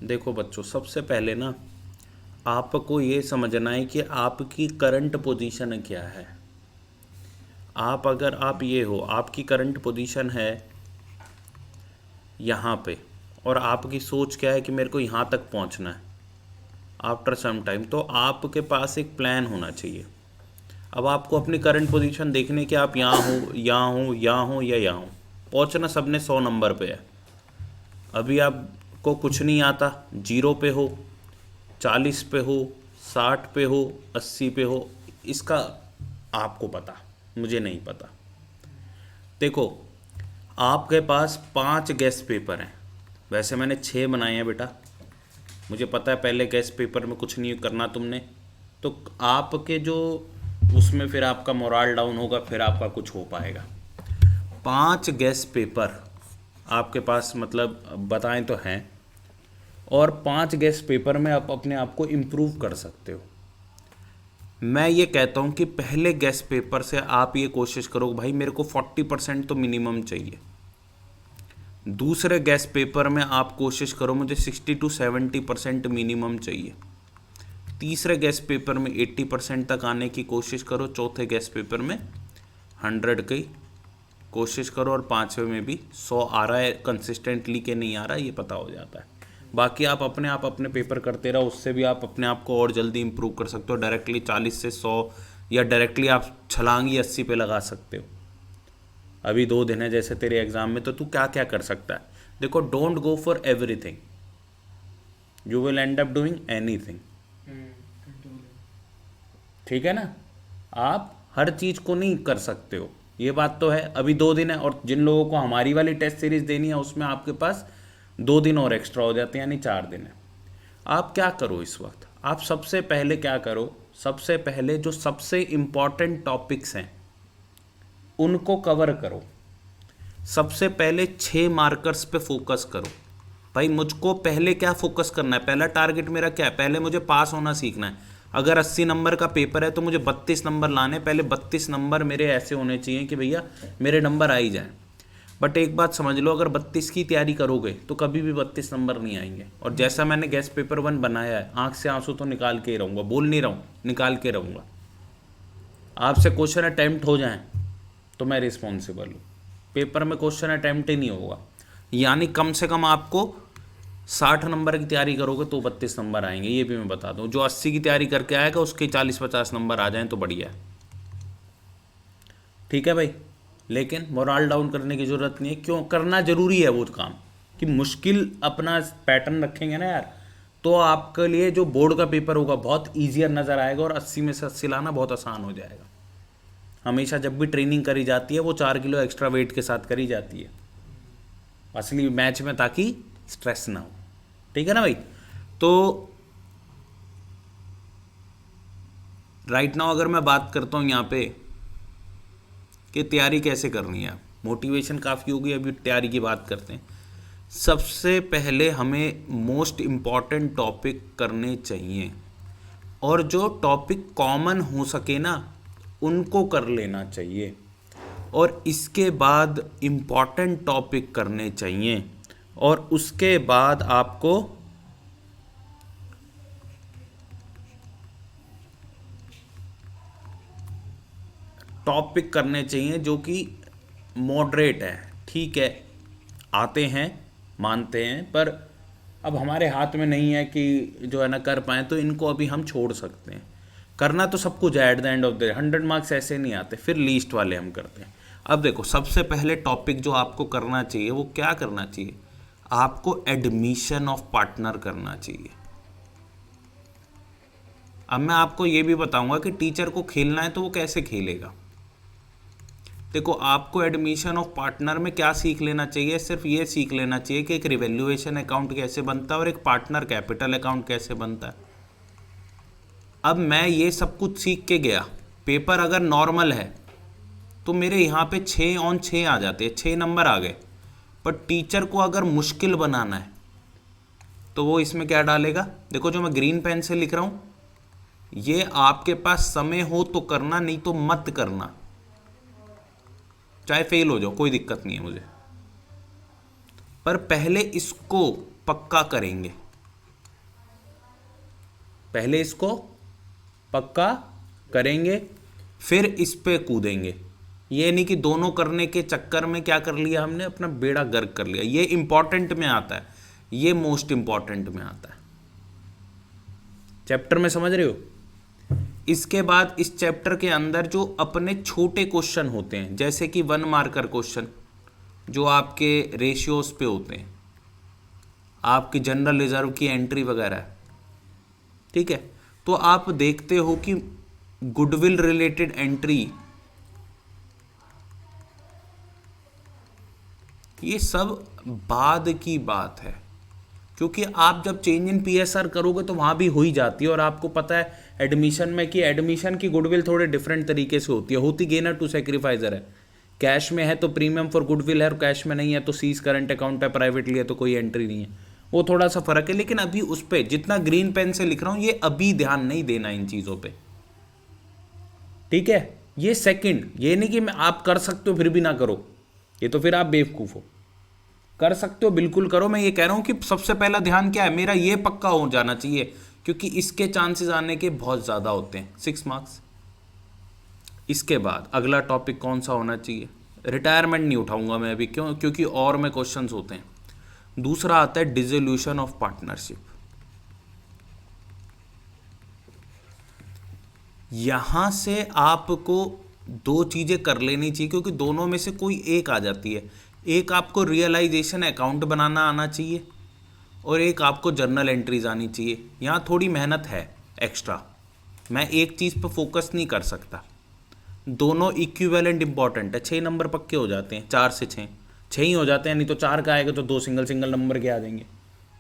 देखो बच्चों, सबसे पहले ना आपको ये समझना है कि आपकी करंट पोजीशन क्या है। अगर आप ये हो, आपकी करंट पोजीशन है यहाँ पे, और आपकी सोच क्या है कि मेरे को यहाँ तक पहुँचना है आफ्टर सम टाइम, तो आपके पास एक प्लान होना चाहिए। अब आपको अपनी करंट पोजीशन देखने कि आप यहाँ हो, यहाँ हो, यहाँ हो या यहाँ हो। पहुँचना सबने 100 नंबर पे है। अभी आपको कुछ नहीं आता, 0 पे हो, 40 पे हो, 60 पे हो, 80 पे हो, इसका आपको पता, मुझे नहीं पता। देखो, आपके पास 5 गेस्ट पेपर हैं। वैसे मैंने 6 बनाए हैं बेटा, मुझे पता है पहले गेस्ट पेपर में कुछ नहीं करना तुमने, तो आपके जो उसमें फिर आपका मोराल डाउन होगा, फिर आपका कुछ हो पाएगा। 5 गेस्ट पेपर आपके पास मतलब बताएं तो हैं, और 5 गेस्ट पेपर में आप अपने आप को इम्प्रूव कर सकते हो। मैं ये कहता हूँ कि पहले गेस्ट पेपर से आप ये कोशिश करो भाई मेरे को 40% तो मिनिमम चाहिए। दूसरे गेस्ट पेपर में आप कोशिश करो मुझे 60 to 70% मिनिमम चाहिए। तीसरे गेस्ट पेपर में 80% तक आने की कोशिश करो। चौथे गेस्ट पेपर में 100 की कोशिश करो, और पाँचवें में भी 100 आ रहा है कंसिस्टेंटली कि नहीं आ रहा है ये पता हो जाता है। बाकी आप अपने पेपर करते रहो, उससे भी आप अपने आप को और जल्दी इंप्रूव कर सकते हो। डायरेक्टली 40 से 100 या डायरेक्टली आप छलांग ही 80 पे लगा सकते हो। अभी 2 दिन है जैसे तेरे एग्ज़ाम में, तो तू क्या क्या कर सकता है। देखो, don't go for everything, you will and up doing anything. ठीक है ना, आप हर चीज़ को नहीं कर सकते हो, ये बात तो है। अभी 2 दिन है, और जिन लोगों को हमारी वाली टेस्ट सीरीज देनी है उसमें आपके पास 2 दिन और एक्स्ट्रा हो जाते हैं, यानी 4 दिन है। आप क्या करो इस वक्त, आप सबसे पहले क्या करो, सबसे पहले जो सबसे इम्पॉर्टेंट टॉपिक्स हैं उनको कवर करो। सबसे पहले 6 मार्कर्स पे फोकस करो। भाई मुझको पहले क्या फोकस करना है, पहला टारगेट मेरा क्या है, पहले मुझे पास होना सीखना है। अगर 80 नंबर का पेपर है तो मुझे 32 नंबर लाने, पहले 32 नंबर मेरे ऐसे होने चाहिए कि भैया मेरे नंबर आ ही जाएं। बट एक बात समझ लो, अगर 32 की तैयारी करोगे तो कभी भी 32 नंबर नहीं आएंगे। और जैसा मैंने गेस्ट पेपर 1 बनाया है, आंख से आंसू तो निकाल के ही रहूँगा, बोल नहीं रहा हूँ, निकाल के रहूँगा। आपसे क्वेश्चन अटैम्प्ट हो जाएं तो मैं रिस्पॉन्सिबल हूँ। पेपर में क्वेश्चन अटैम्प्ट ही नहीं होगा, यानी कम से कम आपको 60 नंबर की तैयारी करोगे तो 32 नंबर आएंगे, ये भी मैं बता दूं। जो 80 की तैयारी करके आएगा उसके 40-50 नंबर आ जाएं तो बढ़िया है। ठीक है भाई, लेकिन मोरल डाउन करने की ज़रूरत नहीं है। क्यों करना ज़रूरी है वो काम, कि मुश्किल अपना पैटर्न रखेंगे ना यार, तो आपके लिए जो बोर्ड का पेपर होगा बहुत ईजियर नज़र आएगा, और 80 में से 80 लाना बहुत आसान हो जाएगा। हमेशा जब भी ट्रेनिंग करी जाती है वो 4 किलो एक्स्ट्रा वेट के साथ करी जाती है असली मैच में, ताकि स्ट्रेस ना हो। ठीक है ना भाई। तो राइट नाउ अगर मैं बात करता हूँ यहाँ पे कि तैयारी कैसे करनी है, मोटिवेशन काफ़ी होगी, अभी तैयारी की बात करते हैं। सबसे पहले हमें मोस्ट इम्पॉर्टेंट टॉपिक करने चाहिए, और जो टॉपिक कॉमन हो सके ना उनको कर लेना चाहिए, और इसके बाद इम्पॉर्टेंट टॉपिक करने चाहिए, और उसके बाद आपको टॉपिक करने चाहिए जो कि मॉडरेट है। ठीक है, आते हैं, मानते हैं, पर अब हमारे हाथ में नहीं है कि जो है ना कर पाएँ, तो इनको अभी हम छोड़ सकते हैं। करना तो सब कुछ है, at the end of the 100 marks ऐसे नहीं आते, फिर लीस्ट वाले हम करते हैं। अब देखो, सबसे पहले टॉपिक जो आपको करना चाहिए वो क्या करना चाहिए, आपको एडमिशन ऑफ पार्टनर करना चाहिए। अब मैं आपको ये भी बताऊंगा कि टीचर को खेलना है तो वो कैसे खेलेगा। देखो, आपको एडमिशन ऑफ पार्टनर में क्या सीख लेना चाहिए, सिर्फ ये सीख लेना चाहिए कि एक रिवैल्यूएशन अकाउंट कैसे बनता है और एक पार्टनर कैपिटल अकाउंट कैसे बनता है। अब मैं ये सब कुछ सीख के गया, पेपर अगर नॉर्मल है तो मेरे यहाँ पे 6 ऑन 6 आ जाते हैं, 6 नंबर आ गए। पर टीचर को अगर मुश्किल बनाना है तो वो इसमें क्या डालेगा, देखो जो मैं ग्रीन पेन से लिख रहा हूँ, ये आपके पास समय हो तो करना, नहीं तो मत करना, चाहे फेल हो जाओ कोई दिक्कत नहीं है मुझे, पर पहले इसको पक्का करेंगे। पहले इसको पक्का करेंगे, फिर इस पे कूदेंगे। ये नहीं कि दोनों करने के चक्कर में क्या कर लिया हमने, अपना बेड़ा गर्क कर लिया। ये इंपॉर्टेंट में आता है, ये मोस्ट इंपॉर्टेंट में आता है। चैप्टर में समझ रहे हो? इसके बाद इस चैप्टर के अंदर जो अपने छोटे क्वेश्चन होते हैं, जैसे कि 1 मार्कर क्वेश्चन जो आपके रेशियोज पे होते हैं, आपकी जनरल रिजर्व की एंट्री वगैरह है, ठीक है, तो आप देखते हो कि गुडविल रिलेटेड एंट्री, ये सब बाद की बात है, क्योंकि आप जब चेंज इन पीएसआर करोगे तो वहाँ भी हो ही जाती है। और आपको पता है एडमिशन में कि एडमिशन की गुडविल थोड़े डिफरेंट तरीके से होती गेनर टू सेक्रीफाइजर है। कैश में है तो प्रीमियम फॉर गुडविल है, और कैश में नहीं है तो सीज करंट अकाउंट है, प्राइवेटली है तो कोई एंट्री नहीं है। वो थोड़ा सा फर्क है, लेकिन अभी उस पर जितना ग्रीन पेन से लिख रहा हूँ, ये अभी ध्यान नहीं देना इन चीज़ों पर, ठीक है। ये सेकंड, ये नहीं कि मैं आप कर सकते हो फिर भी ना करो, ये तो फिर आप बेवकूफ़ हो। कर सकते हो, बिल्कुल करो। मैं ये कह रहा हूँ कि सबसे पहला ध्यान क्या है मेरा, ये पक्का हो जाना चाहिए, क्योंकि इसके चांसेस आने के बहुत ज़्यादा होते हैं। 6 मार्क्स। इसके बाद अगला टॉपिक कौन सा होना चाहिए? रिटायरमेंट नहीं उठाऊंगा मैं अभी, क्यों? क्योंकि और में क्वेश्चंस होते हैं। दूसरा आता है डिसोल्यूशन ऑफ पार्टनरशिप। यहाँ से आपको 2 चीज़ें कर लेनी चाहिए, क्योंकि दोनों में से कोई एक आ जाती है। एक आपको रियलाइजेशन अकाउंट बनाना आना चाहिए, और एक आपको जर्नल एंट्रीज आनी चाहिए। यहाँ थोड़ी मेहनत है एक्स्ट्रा, मैं एक चीज़ पर फोकस नहीं कर सकता। दोनों इक्विवेलेंट इंपॉर्टेंट है। 6 नंबर पक्के हो जाते हैं, 4 से 6 ही हो जाते हैं, नहीं तो 4 का आएगा तो 2 सिंगल नंबर के आ जाएंगे।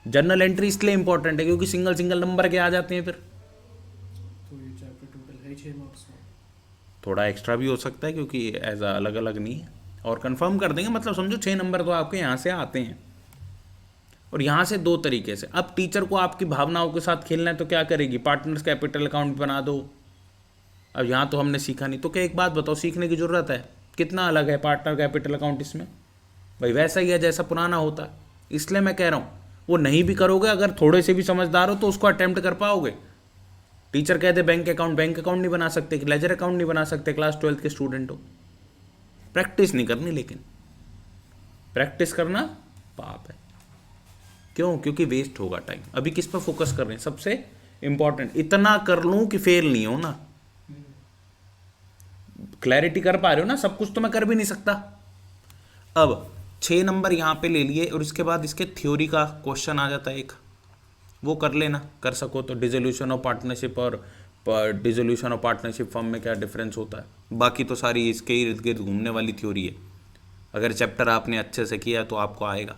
जर्नल एंट्री इसलिए इंपॉर्टेंट है क्योंकि सिंगल नंबर के आ जाते हैं। फिर तो ये चैप्टर टोटल है 6 मार्क्स में, थोड़ा एक्स्ट्रा भी हो सकता है, क्योंकि एज अलग अलग नहीं है। और कंफर्म कर देंगे, मतलब समझो 6 नंबर तो आपके यहाँ से आते हैं, और यहाँ से 2 तरीके से। अब टीचर को आपकी भावनाओं के साथ खेलना है तो क्या करेगी? पार्टनर्स कैपिटल अकाउंट बना दो। अब यहाँ तो हमने सीखा नहीं, तो क्या एक बात बताओ, सीखने की ज़रूरत है? कितना अलग है पार्टनर कैपिटल अकाउंट इसमें? भाई वैसा ही है जैसा पुराना होता है। इसलिए मैं कह रहा हूँ वो नहीं भी करोगे, अगर थोड़े से भी समझदार हो तो उसको अटेम्प्ट कर पाओगे। टीचर कहते बैंक अकाउंट नहीं बना सकते, लेजर अकाउंट नहीं बना सकते, क्लास 12 के स्टूडेंट हो। प्रैक्टिस नहीं करनी, लेकिन प्रैक्टिस करना पाप है। क्यों? क्योंकि वेस्ट होगा टाइम। अभी किस पर फोकस कर रहे हैं? सबसे इंपॉर्टेंट इतना कर लूं कि फेल नहीं हो ना। क्लैरिटी कर पा रहे हो ना? सब कुछ तो मैं कर भी नहीं सकता। अब 6 नंबर यहाँ पे ले लिए, और इसके बाद इसके थ्योरी का क्वेश्चन आ जाता है एक, वो कर लेना, कर सको तो। डिसोल्यूशन ऑफ पार्टनरशिप और डिसोल्यूशन ऑफ पार्टनरशिप फर्म में क्या डिफरेंस होता है, बाकी तो सारी इसके इर्द गिर्द घूमने वाली थ्योरी है। अगर चैप्टर आपने अच्छे से किया तो आपको आएगा,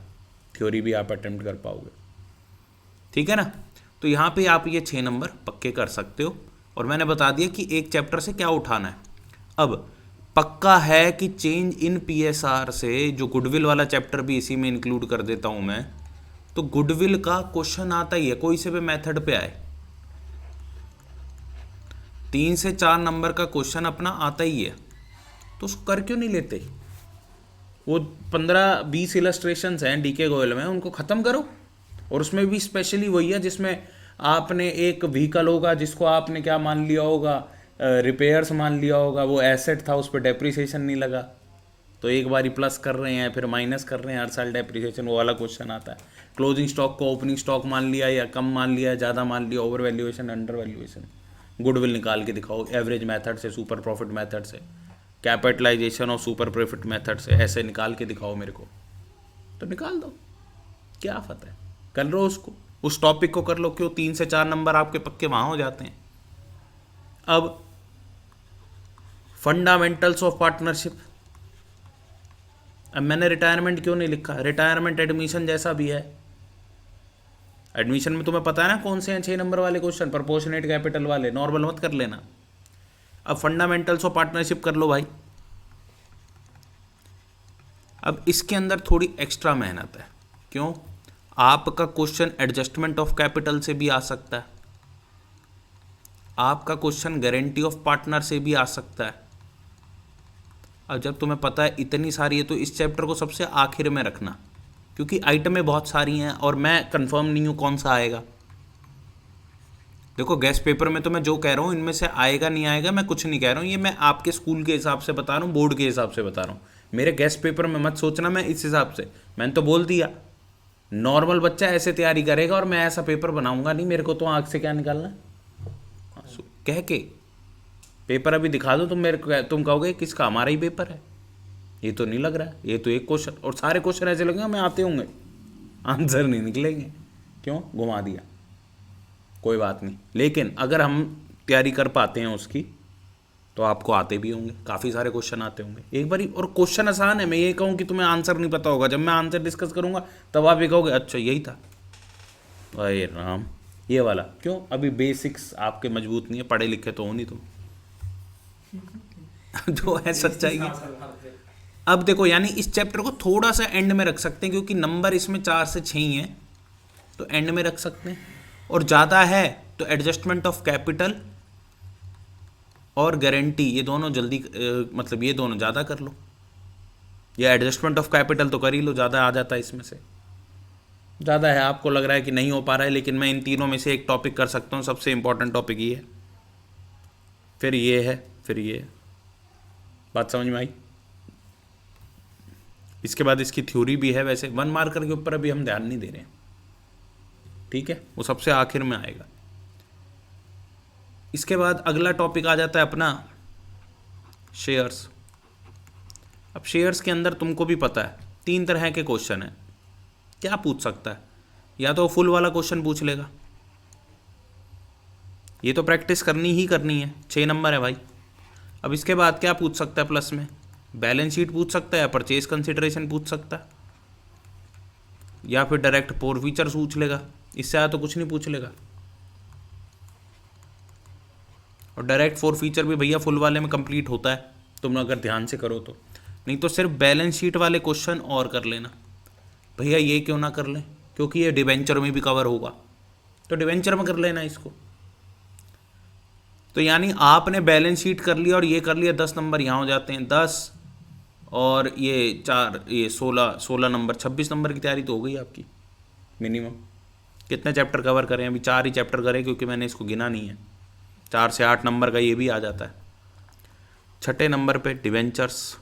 थ्योरी भी आप अटेम्प्ट कर पाओगे, ठीक है ना। तो यहाँ पे आप ये 6 नंबर पक्के कर सकते हो, और मैंने बता दिया कि एक चैप्टर से क्या उठाना है। अब पक्का है कि चेंज इन पीएसआर से, जो गुडविल वाला चैप्टर भी इसी में इंक्लूड कर देता हूँ मैं, तो गुडविल का क्वेश्चन आता ही है, कोई से भी मेथड पे आए। 3 से 4 नंबर का क्वेश्चन अपना आता ही है, तो उसको कर क्यों नहीं लेते? वो 15-20 इलस्ट्रेशंस हैं डीके गोयल में, उनको ख़त्म करो। और उसमें भी स्पेशली वही है जिसमें आपने एक व्हीकल होगा जिसको आपने क्या मान लिया होगा, रिपेयर्स मान लिया होगा, वो एसेट था, उस पर डेप्रिसिएशन नहीं लगा, तो एक बारी प्लस कर रहे हैं फिर माइनस कर रहे हैं, हर साल डेप्रिसिएशन, वो वाला क्वेश्चन आता है। क्लोजिंग स्टॉक को ओपनिंग स्टॉक मान लिया या कम मान लिया, ज़्यादा मान लिया, over valuation, under valuation, goodwill निकाल के दिखाओ, एवरेज मेथड से, सुपर प्रॉफिट मेथड से, कैपिटलाइजेशन और सुपर प्रॉफिट मेथड से, ऐसे निकाल के दिखाओ मेरे को, तो निकाल दो, क्या फर्क है, कर लो उसको, उस टॉपिक को कर लो। क्यों? 3 से 4 नंबर आपके पक्के वहाँ हो जाते हैं। अब फंडामेंटल्स ऑफ पार्टनरशिप, अब मैंने रिटायरमेंट क्यों नहीं लिखा? रिटायरमेंट एडमिशन जैसा भी है। एडमिशन में तुम्हें पता है ना कौन से हैं 6 नंबर वाले क्वेश्चन, प्रोपोर्शनेट कैपिटल वाले, नॉर्मल मत कर लेना। अब फंडामेंटल्स ऑफ पार्टनरशिप कर लो भाई। अब इसके अंदर थोड़ी एक्स्ट्रा मेहनत है। क्यों? आपका क्वेश्चन एडजस्टमेंट ऑफ कैपिटल से भी आ सकता है, आपका क्वेश्चन गारंटी ऑफ पार्टनर से भी आ सकता है। अब जब तुम्हें पता है इतनी सारी है, तो इस चैप्टर को सबसे आखिर में रखना, क्योंकि आइटमें बहुत सारी हैं और मैं कंफर्म नहीं हूँ कौन सा आएगा। देखो गेस्ट पेपर में तो मैं जो कह रहा हूँ इनमें से आएगा नहीं आएगा मैं कुछ नहीं कह रहा हूँ, ये मैं आपके स्कूल के हिसाब से बता रहा हूँ, बोर्ड के हिसाब से बता रहा हूँ। मेरे गेस्ट पेपर में मत सोचना मैं इस हिसाब से, मैंने तो बोल दिया नॉर्मल बच्चा ऐसे तैयारी करेगा और मैं ऐसा पेपर बनाऊंगा नहीं, मेरे को तो आँख से क्या निकालना है कह के पेपर अभी दिखा दो तुम मेरे को, तुम कहोगे किसका, हमारा ही पेपर है। ये तो नहीं लग रहा है, ये तो एक क्वेश्चन और सारे क्वेश्चन ऐसे लगेंगे हमें आते होंगे, आंसर नहीं निकलेंगे। क्यों, घुमा दिया, कोई बात नहीं। लेकिन अगर हम तैयारी कर पाते हैं उसकी तो आपको आते भी होंगे, काफ़ी सारे क्वेश्चन आते होंगे एक बारी। और क्वेश्चन आसान है, मैं ये कहूँ कि तुम्हें आंसर नहीं पता होगा, जब मैं आंसर डिस्कस करूँगा तब आप ये कहोगे अच्छा यही था। अरे राम, ये वाला क्यों, अभी बेसिक्स आपके मजबूत नहीं है, पढ़े लिखे तो हो नहीं तुम जो है सच्चाई है। अब देखो यानी इस चैप्टर को थोड़ा सा एंड में रख सकते हैं क्योंकि नंबर इसमें 4 से 6 ही हैं, तो एंड में रख सकते हैं। और ज़्यादा है तो एडजस्टमेंट ऑफ कैपिटल और गारंटी, ये दोनों जल्दी मतलब ये दोनों ज़्यादा कर लो, या एडजस्टमेंट ऑफ कैपिटल तो कर ही लो, ज़्यादा आ जाता है इसमें से। ज़्यादा है, आपको लग रहा है कि नहीं हो पा रहा है, लेकिन मैं इन तीनों में से एक टॉपिक कर सकता हूँ, सबसे इंपॉर्टेंट टॉपिक ये है, फिर ये है, फिर ये है। बात समझ में आई। इसके बाद इसकी थ्योरी भी है, वैसे 1 मार्कर के ऊपर अभी हम ध्यान नहीं दे रहे हैं, ठीक है, वो सबसे आखिर में आएगा। इसके बाद अगला टॉपिक आ जाता है अपना शेयर्स। अब शेयर्स के अंदर तुमको भी पता है 3 तरह के क्वेश्चन है। क्या पूछ सकता है, या तो फुल वाला क्वेश्चन पूछ लेगा, ये तो प्रैक्टिस करनी ही करनी है, 6 नंबर है भाई। अब इसके बाद क्या पूछ सकता है प्लस में, बैलेंस शीट पूछ सकता है, परचेज कंसिडरेशन पूछ सकता है, या फिर डायरेक्ट फोर फीचर्स पूछ लेगा, इससे आया तो कुछ नहीं पूछ लेगा। और डायरेक्ट फोर फीचर भी भैया फुल वाले में कंप्लीट होता है, तुम अगर ध्यान से करो तो, नहीं तो सिर्फ बैलेंस शीट वाले क्वेश्चन और कर लेना। भैया ये क्यों ना कर लें, क्योंकि ये डिबेंचर में भी कवर होगा, तो डिबेंचर में कर लेना इसको। तो यानी आपने बैलेंस शीट कर लिया और ये कर लिया, 10 नंबर यहाँ हो जाते हैं, 10 और ये 4, ये 16 नंबर, 26 नंबर की तैयारी तो हो गई आपकी मिनिमम। कितने चैप्टर कवर करें, अभी 4 ही चैप्टर करें क्योंकि मैंने इसको गिना नहीं है। 4 से 8 नंबर का ये भी आ जाता है। 6ठे नंबर पे डिवेंचर्स।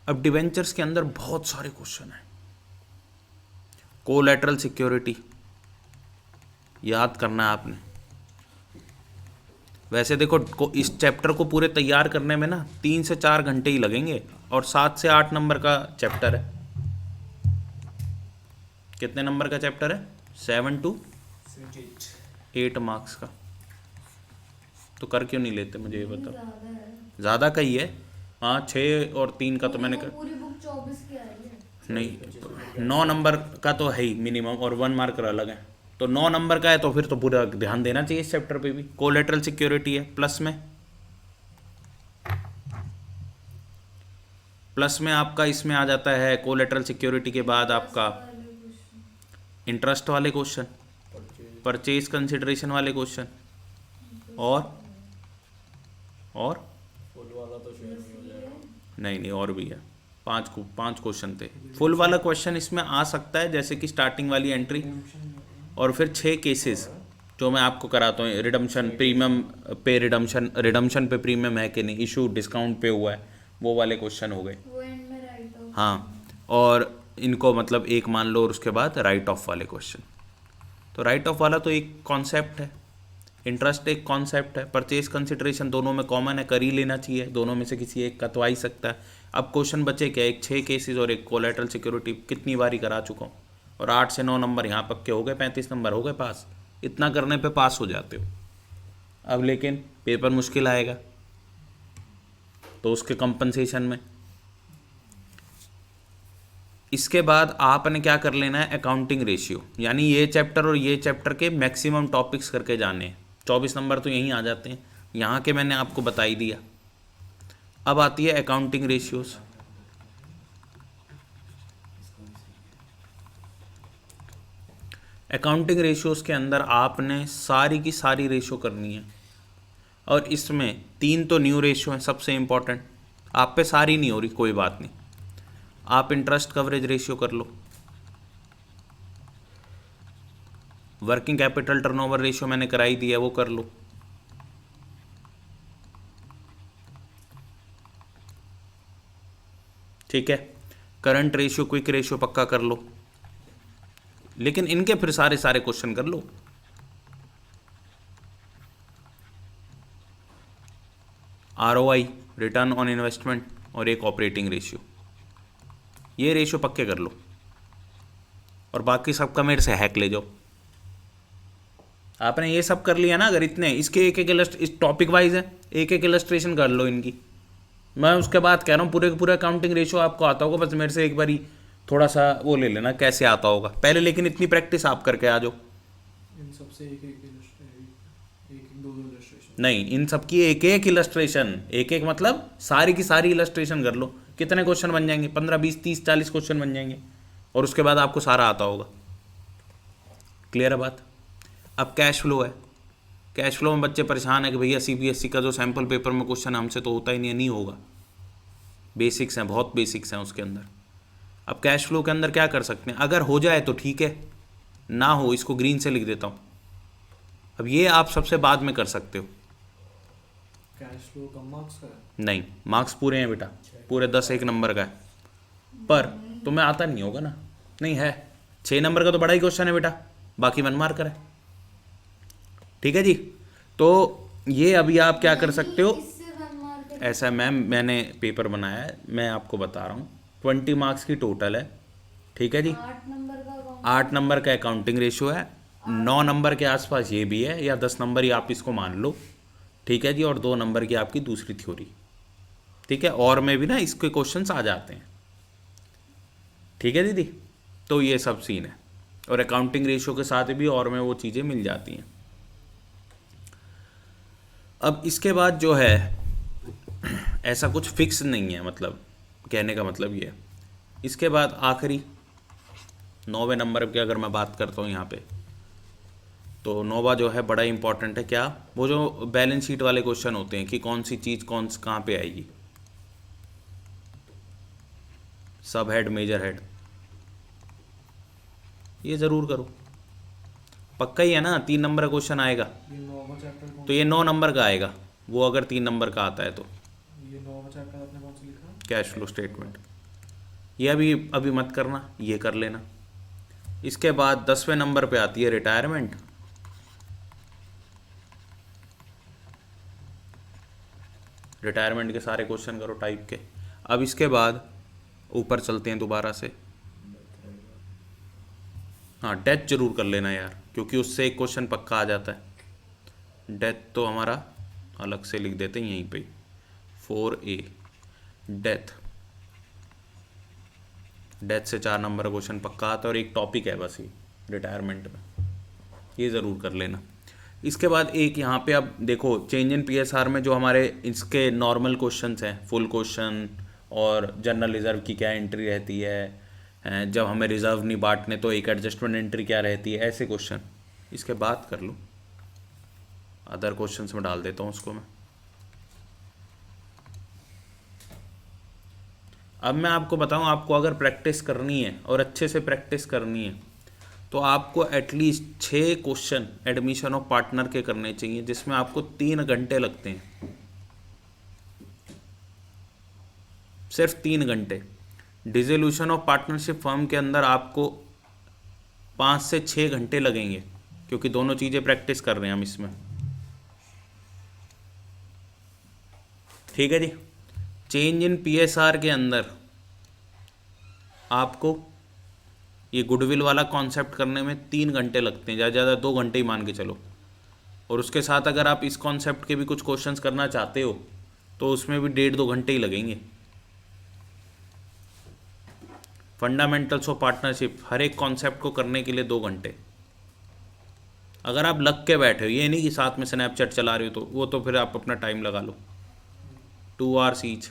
अब डिवेंचर्स के अंदर बहुत सारे क्वेश्चन हैं। कोलैटरल सिक्योरिटी याद करना है आपने। वैसे देखो इस चैप्टर को पूरे तैयार करने में ना 3 से 4 घंटे ही लगेंगे, और 7 से 8 नंबर का चैप्टर है। कितने नंबर का चैप्टर है, 7 to 8 मार्क्स का। तो कर क्यों नहीं लेते मुझे ये बताओ। ज़्यादा का ही है, हाँ 6 और 3 का तो मैंने कर, पूरी बुक 24 की आ रही है। नहीं 9 नंबर का तो है ही मिनिमम, और 1 मार्कर अलग है, तो 9 नंबर का है तो फिर तो पूरा ध्यान देना चाहिए इस चैप्टर पे भी। कोलेटरल सिक्योरिटी है प्लस में आपका इसमें आ जाता है। कोलेटरल सिक्योरिटी के बाद आपका इंटरेस्ट वाले क्वेश्चन, परचेज कंसिडरेशन वाले क्वेश्चन, और फुल वाला तो शेयर में हो जाएगा। नहीं और भी है, 5 क्वेश्चन थे। फुल वाला क्वेश्चन इसमें आ सकता है, जैसे कि स्टार्टिंग वाली एंट्री, और फिर 6 केसेस जो मैं आपको कराता हूँ। रिडम्शन, प्रीमियम पे रिडम्शन पे प्रीमियम है कि नहीं, इशू डिस्काउंट पे हुआ है, वो वाले क्वेश्चन हो गए। वो एंड में राइट ऑफ। हाँ, और इनको मतलब एक मान लो, और उसके बाद राइट ऑफ वाले क्वेश्चन। तो राइट ऑफ वाला तो एक कॉन्सेप्ट है, इंटरेस्ट एक कॉन्सेप्ट है, परचेज कंसिडरेशन दोनों में कॉमन है, कर ही लेना चाहिए, दोनों में से किसी एक का तो आ ही सकता है। अब क्वेश्चन बचे क्या, एक 6 केसेस और एक कोलेटरल सिक्योरिटी, कितनी बारी करा चुका हूँ, और 8 से 9 नंबर यहाँ पक्के हो गए, 35 नंबर हो गए पास। इतना करने पे पास हो जाते हो। अब लेकिन पेपर मुश्किल आएगा, तो उसके कंपनसेशन में इसके बाद आपने क्या कर लेना है, अकाउंटिंग रेशियो, यानी ये चैप्टर और ये चैप्टर के मैक्सिमम टॉपिक्स करके जाने हैं। 24 नंबर तो यहीं आ जाते हैं, यहाँ के मैंने आपको बता ही दिया। अब आती है अकाउंटिंग रेशियोज। अकाउंटिंग रेशियोज के अंदर आपने सारी की सारी रेशियो करनी है, और इसमें 3 तो न्यू रेशियो हैं सबसे इम्पॉर्टेंट। आप पे सारी नहीं हो रही, कोई बात नहीं, आप इंटरेस्ट कवरेज रेशियो कर लो, वर्किंग कैपिटल टर्नओवर रेशियो मैंने कराई दी है, वो कर लो। ठीक है, करंट रेशियो, क्विक रेशियो पक्का कर लो, लेकिन इनके फिर सारे सारे क्वेश्चन कर लो। आरओआई, रिटर्न ऑन इन्वेस्टमेंट, और एक ऑपरेटिंग रेशियो, ये रेशियो पक्के कर लो, और बाकी सबका मेरे से हैक ले जाओ। आपने ये सब कर लिया ना, अगर इतने इसके एक एक इस टॉपिक वाइज है, एक एक इलस्ट्रेशन कर लो इनकी। मैं उसके बाद कह रहा हूँ पूरे के पूरे अकाउंटिंग रेशियो आपको आता होगा, बस मेरे से एक बारी थोड़ा सा वो ले लेना कैसे आता होगा पहले, लेकिन इतनी प्रैक्टिस आप करके आ जाओ। इन सबसे एक एक दो दो इलस्ट्रेशन नहीं, इन सब की एक एक इलस्ट्रेशन, एक एक मतलब सारी की सारी इलस्ट्रेशन कर लो। कितने क्वेश्चन बन जाएंगे? 15 20 30 40 क्वेश्चन बन जाएंगे, और उसके बाद आपको सारा आता होगा। क्लियर है बात? अब कैश फ्लो है। कैश फ्लो में बच्चे परेशान है कि भैया सीबीएसई का जो सैम्पल पेपर में क्वेश्चन हमसे तो होता ही नहीं है, नहीं होगा। बेसिक्स हैं, बहुत बेसिक्स हैं उसके अंदर। अब कैश फ्लो के अंदर क्या कर सकते हैं, अगर हो जाए तो ठीक है, ना हो इसको ग्रीन से लिख देता हूँ। अब ये आप सबसे बाद में कर सकते हो। कैश फ्लो कम मार्क्स का है? नहीं, मार्क्स पूरे हैं बेटा, पूरे 10 एक नंबर का है, पर तुम्हें आता नहीं होगा ना। नहीं है, 6 नंबर का तो बड़ा ही क्वेश्चन है बेटा, बाकी 1 मार्कर है। ठीक है जी, तो ये अभी आप क्या कर सकते हो, इससे 1 मार्क ऐसा मैम मैंने पेपर बनाया है, मैं आपको बता रहा हूँ। 20 मार्क्स की टोटल है, ठीक है जी। 8 नंबर का अकाउंट 8 नंबर का अकाउंटिंग रेशियो है, 9 नंबर के आसपास ये भी है, या 10 नंबर ही आप इसको मान लो। ठीक है जी, और 2 नंबर की आपकी दूसरी थ्योरी। ठीक है, और में भी ना इसके क्वेश्चंस आ जाते हैं। ठीक है दीदी, तो ये सब सीन है, और अकाउंटिंग रेशियो के साथ भी और में वो चीज़ें मिल जाती हैं। अब इसके बाद जो है ऐसा कुछ फिक्स नहीं है, मतलब कहने का मतलब ये है। इसके बाद आखिरी 9वें नंबर की अगर मैं बात करता हूँ यहाँ पे, तो 9वां जो है बड़ा इंपॉर्टेंट है। क्या? वो जो बैलेंस शीट वाले क्वेश्चन होते हैं कि कौन सी चीज़ कहाँ पे आएगी, सब हेड, मेजर हेड, ये ज़रूर करो। पक्का ही है ना 3 नंबर का क्वेश्चन आएगा, ये 9वां चैप्टर कौन तो ये 9 नंबर का आएगा वो, अगर 3 नंबर का आता है तो। ये 9वां चैप्टर आपने कौन सा लिखा? कैश फ्लो स्टेटमेंट, ये अभी मत करना, ये कर लेना। इसके बाद 10वें नंबर पे आती है रिटायरमेंट। रिटायरमेंट के सारे क्वेश्चन करो टाइप के। अब इसके बाद ऊपर चलते हैं दोबारा से। हाँ, डेथ जरूर कर लेना यार, क्योंकि उससे एक क्वेश्चन पक्का आ जाता है। डेथ तो हमारा अलग से लिख देते हैं यहीं पे, 4A डेथ। डेथ से 4 नंबर का क्वेश्चन पक्का आता है, और एक टॉपिक है बस ये रिटायरमेंट में, ये ज़रूर कर लेना। इसके बाद एक यहाँ पे अब देखो, चेंज इन पीएसआर में जो हमारे इसके नॉर्मल क्वेश्चंस हैं, फुल क्वेश्चन, और जनरल रिजर्व की क्या एंट्री रहती है, जब हमें रिजर्व नहीं बांटने तो एक एडजस्टमेंट एंट्री क्या रहती है, ऐसे क्वेश्चन इसके बाद कर लो। अदर क्वेश्चंस में डाल देता हूँ उसको मैं। अब मैं आपको बताऊँ, आपको अगर प्रैक्टिस करनी है और अच्छे से प्रैक्टिस करनी है, तो आपको at least 6 question admission of partner के करने चाहिए, जिसमें आपको 3 घंटे लगते हैं, सिर्फ 3 घंटे। डिसोल्यूशन ऑफ पार्टनरशिप फर्म के अंदर आपको 5 से 6 घंटे लगेंगे, क्योंकि दोनों चीज़ें प्रैक्टिस कर रहे हैं हम इसमें। ठीक है जी। चेंज इन पीएसआर के अंदर आपको ये गुडविल वाला कॉन्सेप्ट करने में 3 घंटे लगते हैं, ज़्यादा ज़्यादा 2 घंटे ही मान के चलो। और उसके साथ अगर आप इस कॉन्सेप्ट के भी कुछ क्वेश्चंस करना चाहते हो, तो उसमें भी 1.5-2 घंटे ही लगेंगे। फंडामेंटल्स ऑफ पार्टनरशिप, हर एक कॉन्सेप्ट को करने के लिए 2 घंटे। अगर आप लग के बैठे हो, ये नहीं कि साथ में स्नैपचैट चला रहे हो, तो वो तो फिर आप अपना टाइम लगा लो, 2 आवर्स ईच।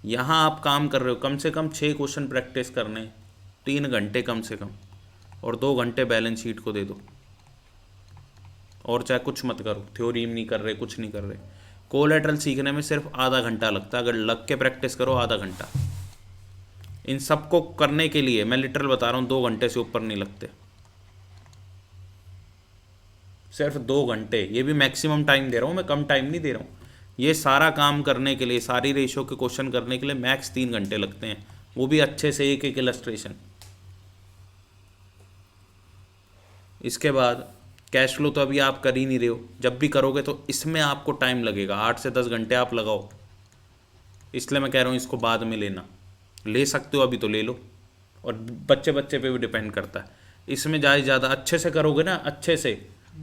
यहाँ आप काम कर रहे हो, कम से कम 6 क्वेश्चन प्रैक्टिस करने, 3 घंटे कम से कम, और 2 घंटे बैलेंस शीट को दे दो। और चाहे कुछ मत करो, थ्योरी नहीं कर रहे, कुछ नहीं कर रहे। कोलैटरल सीखने में सिर्फ आधा घंटा लगता है, अगर लग के प्रैक्टिस करो आधा घंटा। इन सबको करने के लिए मैं लिटरल बता रहा हूँ 2 घंटे से ऊपर नहीं लगते। सिर्फ 2 घंटे, ये भी मैक्सिमम टाइम दे रहा हूँ मैं, कम टाइम नहीं दे रहा हूँ। ये सारा काम करने के लिए, सारी रेशियो के क्वेश्चन करने के लिए मैक्स 3 घंटे लगते हैं, वो भी अच्छे से एक एक इलस्ट्रेशन। इसके बाद कैश फ्लो तो अभी आप कर ही नहीं रहे हो, जब भी करोगे तो इसमें आपको टाइम लगेगा, 8 से 10 घंटे आप लगाओ। इसलिए मैं कह रहा हूँ इसको बाद में लेना, ले सकते हो अभी तो ले लो, और बच्चे बच्चे पे भी डिपेंड करता है। इसमें ज़्यादा अच्छे से करोगे ना, अच्छे से,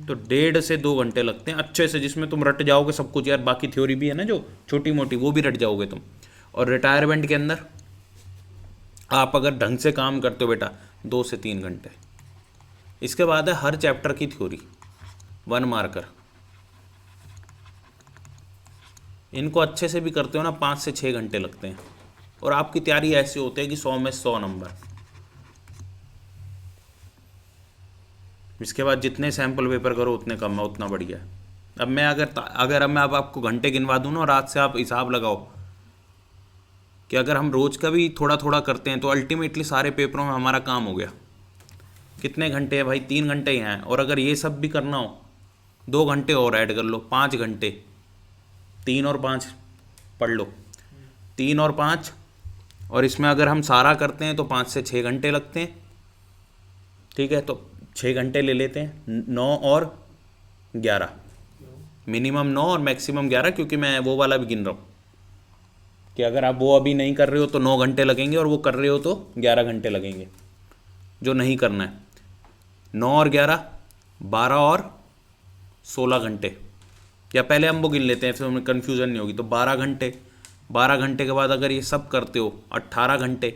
तो 1.5 से 2 घंटे लगते हैं अच्छे से, जिसमें तुम रट जाओगे सब कुछ यार। बाकी थ्योरी भी है ना जो छोटी मोटी, वो भी रट जाओगे तुम। और रिटायरमेंट के अंदर आप अगर ढंग से काम करते हो बेटा, 2 से 3 घंटे। इसके बाद है हर चैप्टर की थ्योरी, 1 मार्कर। इनको अच्छे से भी करते हो ना, 5 से 6 घंटे लगते हैं, और आपकी तैयारी ऐसी होती है कि 100 में 100 नंबर। इसके बाद जितने सैम्पल पेपर करो उतने कम है, उतना बढ़िया है। अब मैं अगर अब मैं अब आपको घंटे गिनवा दूँ ना, रात से आप हिसाब लगाओ कि अगर हम रोज़ का भी थोड़ा थोड़ा करते हैं तो अल्टीमेटली सारे पेपरों में हमारा काम हो गया। कितने घंटे हैं भाई? 3 घंटे ही हैं, और अगर ये सब भी करना हो 2 घंटे और ऐड कर लो, 5 घंटे। 3 और 5 पढ़ लो, 3 और 5, और इसमें अगर हम सारा करते हैं तो 5 से 6 घंटे लगते हैं। ठीक है, तो 6 घंटे ले लेते हैं, 9 और 11, मिनिमम 9 और मैक्सिमम 11, क्योंकि मैं वो वाला भी गिन रहा हूँ कि अगर आप वो अभी नहीं कर रहे हो तो 9 घंटे लगेंगे, और वो कर रहे हो तो 11 घंटे लगेंगे। जो नहीं करना है, 9 और 11, 12 और 16 घंटे, या पहले हम वो गिन लेते हैं फिर हमें कन्फ्यूज़न नहीं होगी। तो 12 घंटे, 12 घंटे के बाद अगर ये सब करते हो 18 घंटे,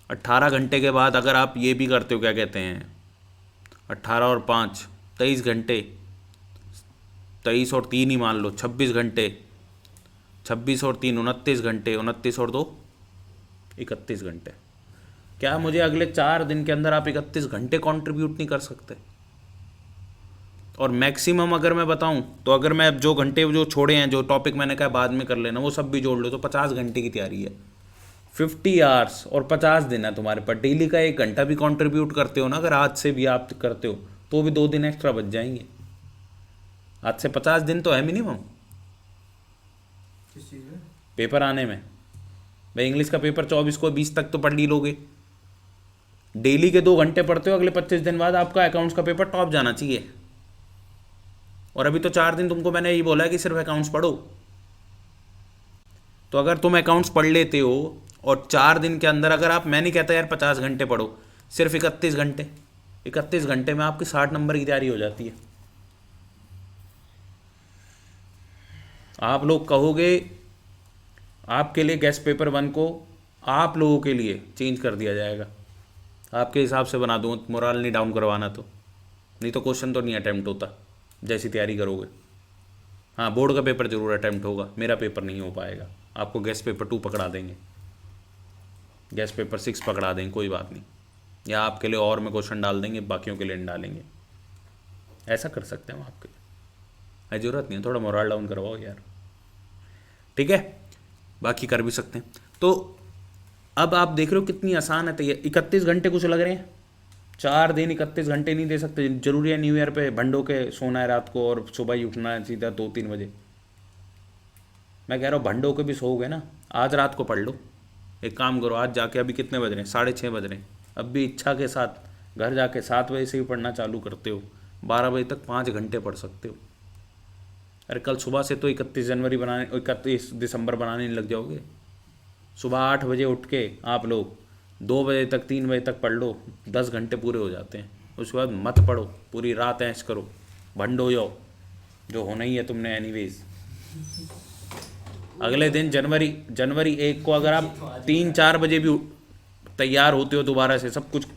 18 घंटे के बाद अगर आप ये भी करते हो, क्या कहते हैं, 18 और 5 23 घंटे, 23 और 3 ही मान लो 26 घंटे, 26 और 3 29 घंटे, 29 और 2 31 घंटे। क्या मुझे अगले 4 दिन के अंदर आप 31 घंटे कंट्रीब्यूट नहीं कर सकते? और मैक्सिमम अगर मैं बताऊं तो, अगर मैं जो घंटे जो छोड़े हैं, जो टॉपिक मैंने कहा बाद में कर लेना, वो सब भी जोड़ लो तो 50 घंटे की तैयारी है। 50 आवर्स और 50 दिन है तुम्हारे पर। डेली का 1 घंटा भी कंट्रीब्यूट करते हो ना, अगर आज से भी आप करते हो तो भी 2 दिन एक्स्ट्रा बच जाएंगे। आज से 50 दिन तो है मिनिमम किस चीज़ में? पेपर आने में। भाई इंग्लिश का पेपर 24 को 20 तक तो पढ़ ही लोगे। डेली के 2 घंटे पढ़ते हो, अगले 25 दिन बाद आपका अकाउंट्स का पेपर टॉप जाना चाहिए। और अभी तो 4 दिन तुमको मैंने यही बोला है कि सिर्फ अकाउंट्स पढ़ो। तो अगर तुम अकाउंट्स पढ़ लेते हो और 4 दिन के अंदर, अगर आप, मैं नहीं कहता यार 50 घंटे पढ़ो, सिर्फ 31 घंटे, 31 घंटे में आपकी 60 नंबर की तैयारी हो जाती है। आप लोग कहोगे आपके लिए गेस्ट पेपर 1 को आप लोगों के लिए चेंज कर दिया जाएगा, आपके हिसाब से बना दूँ, मोरल नहीं डाउन करवाना तो, नहीं तो क्वेश्चन तो नहीं अटैम्प्ट होता जैसी तैयारी करोगे। हाँ, बोर्ड का पेपर जरूर अटैम्प्ट होगा, मेरा पेपर नहीं हो पाएगा। आपको गेस्ट पेपर 2 पकड़ा देंगे, गेस्ट पेपर 6 पकड़ा देंगे, कोई बात नहीं, या आपके लिए और में क्वेश्चन डाल देंगे, बाकियों के लिए नहीं डालेंगे। ऐसा कर सकते हैं हम आपके लिए, ज़रूरत नहीं है थोड़ा मोरल डाउन करवाओ यार। ठीक है, बाकी कर भी सकते हैं। तो अब आप देख रहे हो कितनी आसान है तैयारी। 31 घंटे कुछ लग रहे हैं, 4 दिन 31 घंटे नहीं दे सकते। जरूरी है न्यू ईयर पे भंडो के सोना है रात को और सुबह ही उठना है सीधा 2-3 बजे। मैं कह रहा हूँ भंडो के भी सोओगे ना, आज रात को पढ़ लो। एक काम करो, आज जाके, अभी कितने बज रहे हैं, 6:30 बज रहे हैं, अब भी इच्छा के साथ घर जाके 7 बजे से ही पढ़ना चालू करते हो, 12 बजे तक 5 घंटे पढ़ सकते हो। अरे कल सुबह से तो 31 दिसंबर बनाने लग जाओगे। सुबह 8 बजे उठ के आप लोग 2 बजे तक 3 बजे तक पढ़ लो, 10 घंटे पूरे हो जाते हैं। उसके बाद मत पढ़ो, पूरी रात ऐश करो, भंड हो जाओ, जो होना ही है तुमने एनीवेज। अगले दिन जनवरी 1 को अगर आप 3-4 बजे भी तैयार होते हो, दोबारा से सब कुछ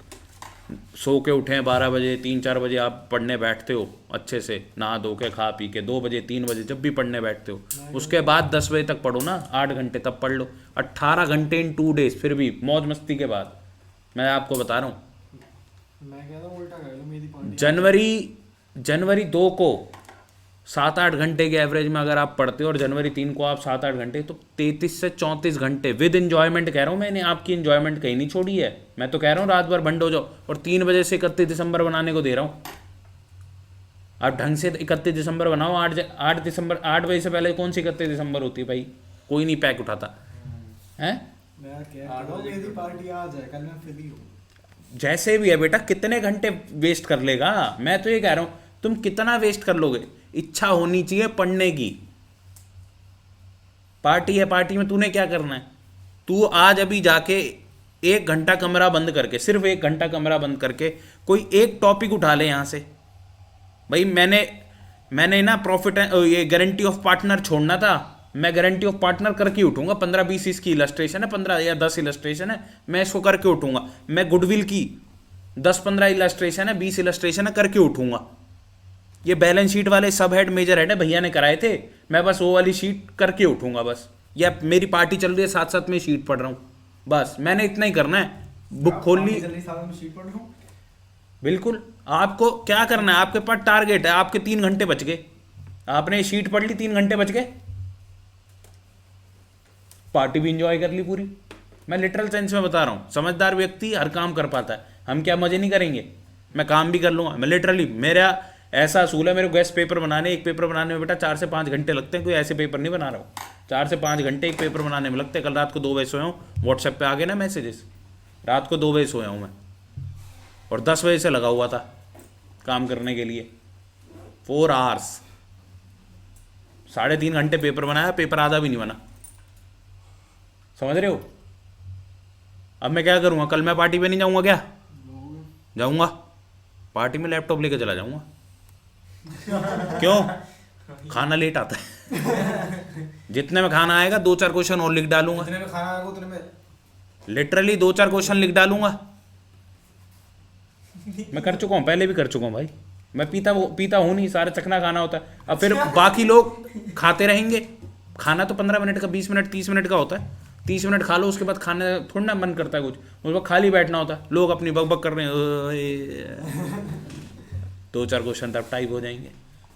सो के उठें 12 बजे, 3-4 बजे आप पढ़ने बैठते हो अच्छे से, नहा धो के खा पी के, 2 बजे 3 बजे जब भी पढ़ने बैठते हो, उसके बाद 10 बजे तक पढ़ो ना, 8 घंटे तब पढ़ लो। 18 घंटे इन 2 डेज, फिर भी मौज मस्ती के बाद। मैं आपको बता रहा हूँ, मैं कहता हूँ उल्टा कर लो, मेरी पार्टी। जनवरी 2 को 7-8 घंटे के एवरेज में अगर आप पढ़ते हो, और जनवरी 3 को आप 7-8 घंटे, तो 33 से 34 घंटे विद इन्जॉयमेंट। कह रहा हूँ मैंने, आपकी इन्जॉयमेंट कहीं नहीं छोड़ी है। मैं तो कह रहा हूँ रात भर बंद हो जाओ, और 3 बजे से 31 दिसंबर बनाने को दे रहा हूँ। आप ढंग से 31 दिसंबर बनाओ। 8 दिसंबर 8 बजे से पहले कौन सी 31 दिसंबर होती है भाई? कोई नहीं पैक उठाता हैं। मैं क्या करो, मेरी पार्टी आ जाए, कल मैं फ्री हूँ। जैसे भी है बेटा, कितने घंटे वेस्ट कर लेगा? मैं तो ये कह रहा हूँ, तुम कितना वेस्ट कर लोगे? इच्छा होनी चाहिए पढ़ने की। पार्टी है, पार्टी में तूने क्या करना है? तू आज अभी जाके 1 घंटा कमरा बंद करके, सिर्फ 1 घंटा कमरा बंद करके कोई एक टॉपिक उठा ले यहाँ से। भाई मैंने ना प्रॉफिट ये गारंटी ऑफ पार्टनर छोड़ना था, मैं गारंटी ऑफ पार्टनर करके उठूंगा। 15-20 इसकी इलस्ट्रेशन है, 15 या 10 इलस्ट्रेशन है, मैं इसको करके उठूंगा। मैं गुडविल की 10-15 इलस्ट्रेशन है, 20 इलस्ट्रेशन है, करके उठूंगा। ये बैलेंस शीट वाले सब हेड मेजर हेड है, भैया ने कराए थे, मैं बस वो वाली शीट करके उठूंगा बस। या मेरी पार्टी चल रही है, साथ साथ में शीट पढ़ रहा हूँ, बस मैंने इतना ही करना है। बुक खोल ली, जल्दी साथ में शीट पढ़ रहा हूँ। बिल्कुल। आपको क्या करना है? आपके पास टारगेट है, आपके 3 घंटे बच गए, आपने शीट पढ़ ली, 3 घंटे बच गए, पार्टी भी इंजॉय कर ली पूरी। मैं लिटरल सेंस में बता रहा हूँ, समझदार व्यक्ति हर काम कर पाता है। हम क्या मजे नहीं करेंगे? मैं काम भी कर लूँगा। मैं लिटरली, मेरा ऐसा असूल है, मेरे को गेस्ट पेपर बनाने, एक पेपर बनाने में बेटा 4 से 5 घंटे लगते हैं। कोई ऐसे पेपर नहीं बना रहा हूँ, 4 से 5 घंटे एक पेपर बनाने में लगते हैं। कल रात को 2 बजे सोया हूँ, व्हाट्सएप पे आ गए ना मैसेजेस, रात को 2 बजे सोया हूँ मैं, और 10 बजे से लगा हुआ था काम करने के लिए, 4 आवर्स, 3.5 घंटे पेपर बनाया, पेपर आधा भी नहीं बना। समझ रहे हो? अब मैं क्या करूँगा? कल मैं पार्टी पे नहीं जाऊँगा क्या? जाऊँगा पार्टी में, लैपटॉप लेके चला जाऊँगा। क्यों? खाना लेट आता है। जितने में खाना आएगा 2-4 क्वेश्चन और लिख डालूंगा, जितने में खाना आएगा उतने में लिटरली 2-4 क्वेश्चन लिख डालूंगा। मैं कर चुका हूँ, पहले भी कर चुका हूँ भाई। मैं पीता हूँ नहीं, सारे चखना खाना होता है। अब फिर बाकी लोग खाते रहेंगे। खाना तो 15 मिनट का, 20 मिनट 30 मिनट का होता है। 30 मिनट खा लो, उसके बाद खाने थोड़ा ना मन करता है कुछ, उस वक्त खाली बैठना होता है। लोग अपनी बकबक कर रहे हैं, 2-4 क्वेश्चन तब टाइप हो जाएंगे।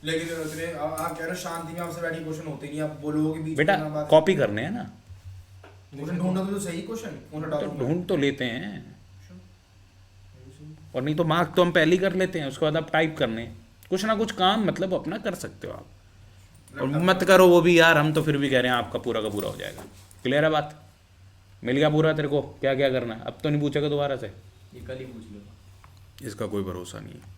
लेकिन उतने आप कह रहे हो शांति में आपसे बैठी क्वेश्चन होते नहीं, आप बोलोगे के बीच बेटा में ना बात। कॉपी करने हैं ना, क्वेश्चन ढूंढो तो सही क्वेश्चन उन्हें तो डालो। ढूंढ तो लेते हैं, और नहीं तो मार्क तो हम पहले ही कर लेते हैं, उसके बाद आप टाइप करने हैं। कुछ ना कुछ काम मतलब अपना कर सकते हो आप, और मत करो वो भी यार, हम तो फिर भी कह रहे हैं आपका पूरा का पूरा हो जाएगा। क्लियर है बात? मिल गया पूरा तेरे को क्या क्या करना है? अब तो नहीं पूछेगा दोबारा से, ये कल ही पूछ लो। इसका कोई भरोसा नहीं है।